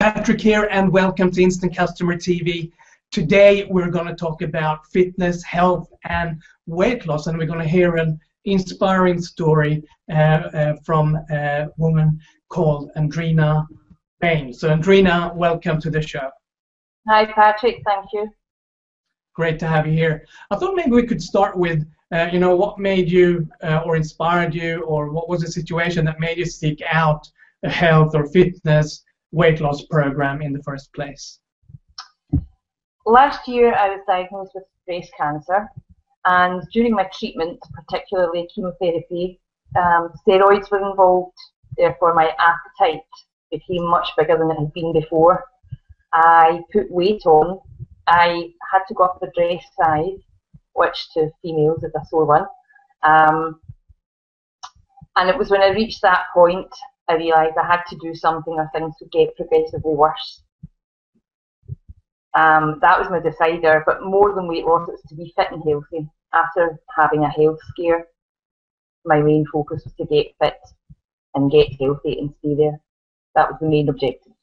Patrick here, and welcome to Instant Customer TV. Today we're going to talk about fitness, health, and weight loss, and we're going to hear an inspiring story from a woman called Andrena Bain. So, Andrena, welcome to the show. Hi, Patrick. Thank you. Great to have you here. I thought maybe we could start with, what made you or inspired you, or what was the situation that made you seek out a health or fitness weight loss program in the first place? Last year I was diagnosed with breast cancer, and during my treatment, particularly chemotherapy, steroids were involved. Therefore my appetite became much bigger than it had been before. I put weight on. I had to go up the dress size, which to females is a sore one. And it was when I reached that point I realised I had to do something or things would get progressively worse. That was my decider, but more than weight loss, it was to be fit and healthy. After having a health scare, my main focus was to get fit and get healthy and stay there. That was the main objective.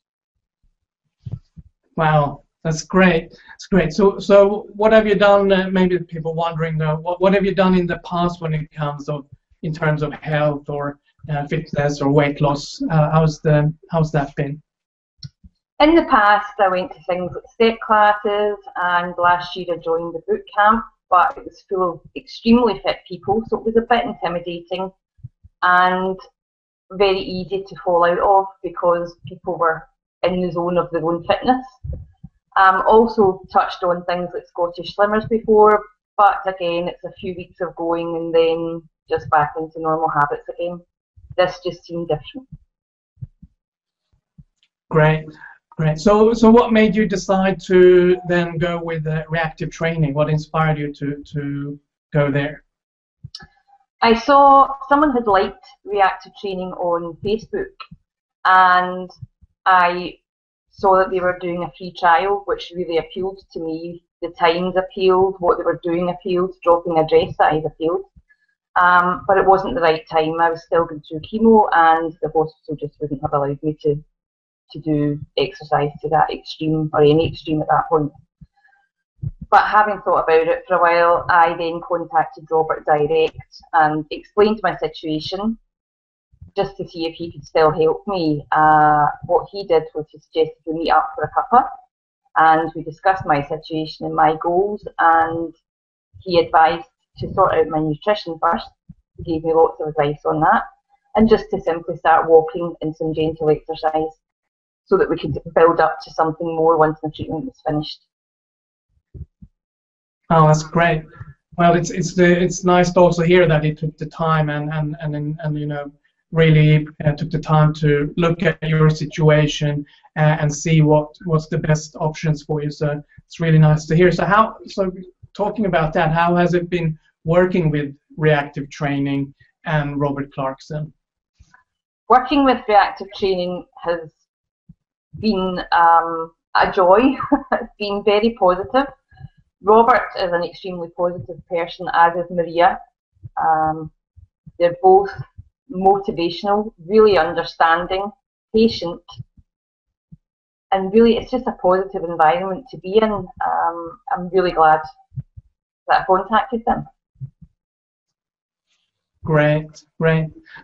Wow, that's great. That's great. So what have you done? Maybe people wondering though, what have you done in the past when it comes in terms of health or fitness or weight loss? How's that been? In the past, I went to things like step classes, and last year I joined the boot camp, but it was full of extremely fit people, so it was a bit intimidating and very easy to fall out of because people were in the zone of their own fitness. Also touched on things like Scottish Slimmers before, but again, it's a few weeks of going and then just back into normal habits again. This just seemed different. Great. So what made you decide to then go with reactive training? What inspired you to go there? I saw someone had liked reactive training on Facebook, and I saw that they were doing a free trial, which really appealed to me. The times appealed, what they were doing appealed, dropping a dress size appealed. But it wasn't the right time. I was still going through chemo, and the hospital just wouldn't have allowed me to do exercise to that extreme, or any extreme at that point. But having thought about it for a while, I then contacted Robert direct and explained my situation, just to see if he could still help me. What he did was he suggested we meet up for a cuppa, and we discussed my situation and my goals, and he advised to sort out my nutrition first. He gave me lots of advice on that, and just to simply start walking and some gentle exercise so that we could build up to something more once the treatment was finished. Oh, that's great. Well, it's nice to also hear that he took the time and really took the time to look at your situation and see what's the best options for you. So it's really nice to hear. So talking about that, how has it been working with reactive training and Robert Clarkson? Working with reactive training has been a joy. It's been very positive. Robert is an extremely positive person, as is Maria. They're both motivational, really understanding, patient, and really it's just a positive environment to be in. I'm really glad that I contacted them. Great.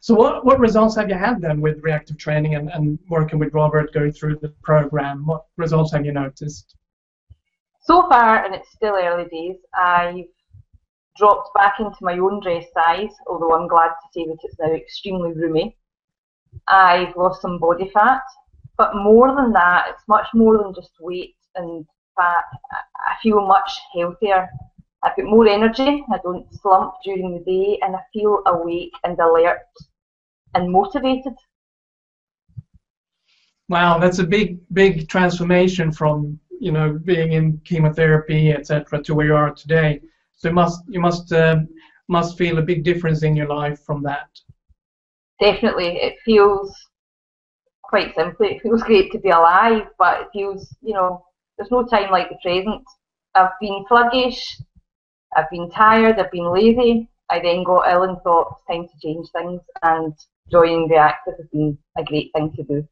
So what results have you had then with reactive training and working with Robert, going through the program? What results have you noticed? So far, and it's still early days, I've dropped back into my own dress size, although I'm glad to say that it's now extremely roomy. I've lost some body fat, but more than that, it's much more than just weight and fat. I feel much healthier. I've got more energy, I don't slump during the day, and I feel awake and alert and motivated. Wow, that's a big transformation from being in chemotherapy, etc., to where you are today. So you must feel a big difference in your life from that. Definitely, it feels, quite simply, it feels great to be alive, but it feels, there's no time like the present. I've been sluggish, I've been tired, I've been lazy. I then got ill and thought it's time to change things, and joining Reactive has been a great thing to do.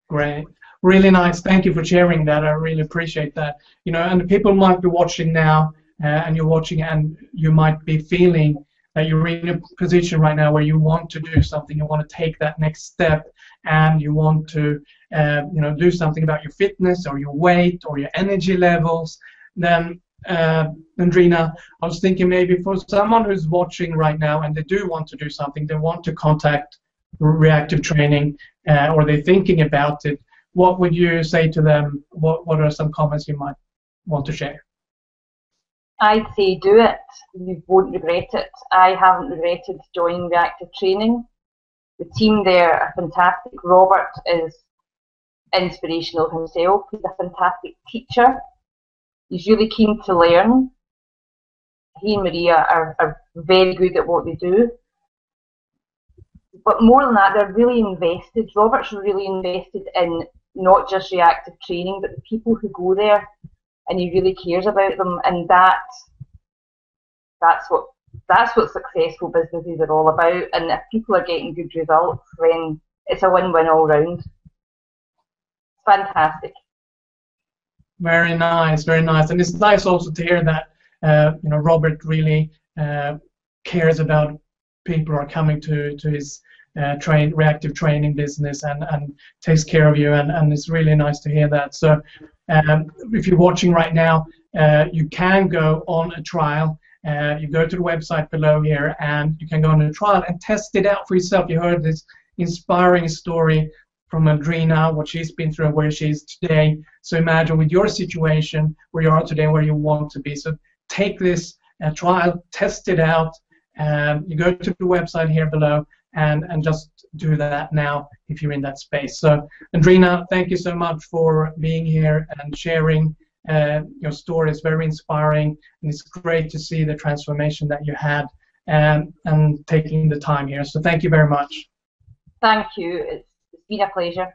Great. Really nice. Thank you for sharing that. I really appreciate that. You know, and the people might be watching now, and you're watching, and you might be feeling that you're in a position right now where you want to do something, you want to take that next step, and you want to, you know, do something about your fitness or your weight or your energy levels. Then, Andrena, I was thinking maybe for someone who's watching right now and they do want to do something, they want to contact Reactive Training, or they're thinking about it, what would you say to them? What are some comments you might want to share? I'd say do it. You won't regret it. I haven't regretted joining Reactive Training. The team there are fantastic. Robert is inspirational himself. He's a fantastic teacher. He's really keen to learn. He and Maria are very good at what they do. But more than that, they're really invested. Robert's really invested in not just Reactive Training, but the people who go there, and he really cares about them. And that's what successful businesses are all about. And if people are getting good results, then it's a win-win all round. Fantastic. Very nice, very nice. And it's nice also to hear that you know, Robert really cares about people who are coming to his reactive training business and takes care of you, and it's really nice to hear that. So if you're watching right now, you can go on a trial. You go to the website below here, and you can go on a trial and test it out for yourself. You heard this inspiring story from Andrena, what she's been through and where she is today. So imagine with your situation, where you are today and where you want to be. So take this trial, test it out. You go to the website here below and just do that now if you're in that space. So Andrena, thank you so much for being here and sharing your story. It's very inspiring, and it's great to see the transformation that you had and taking the time here. So thank you very much. Thank you. It's been a pleasure.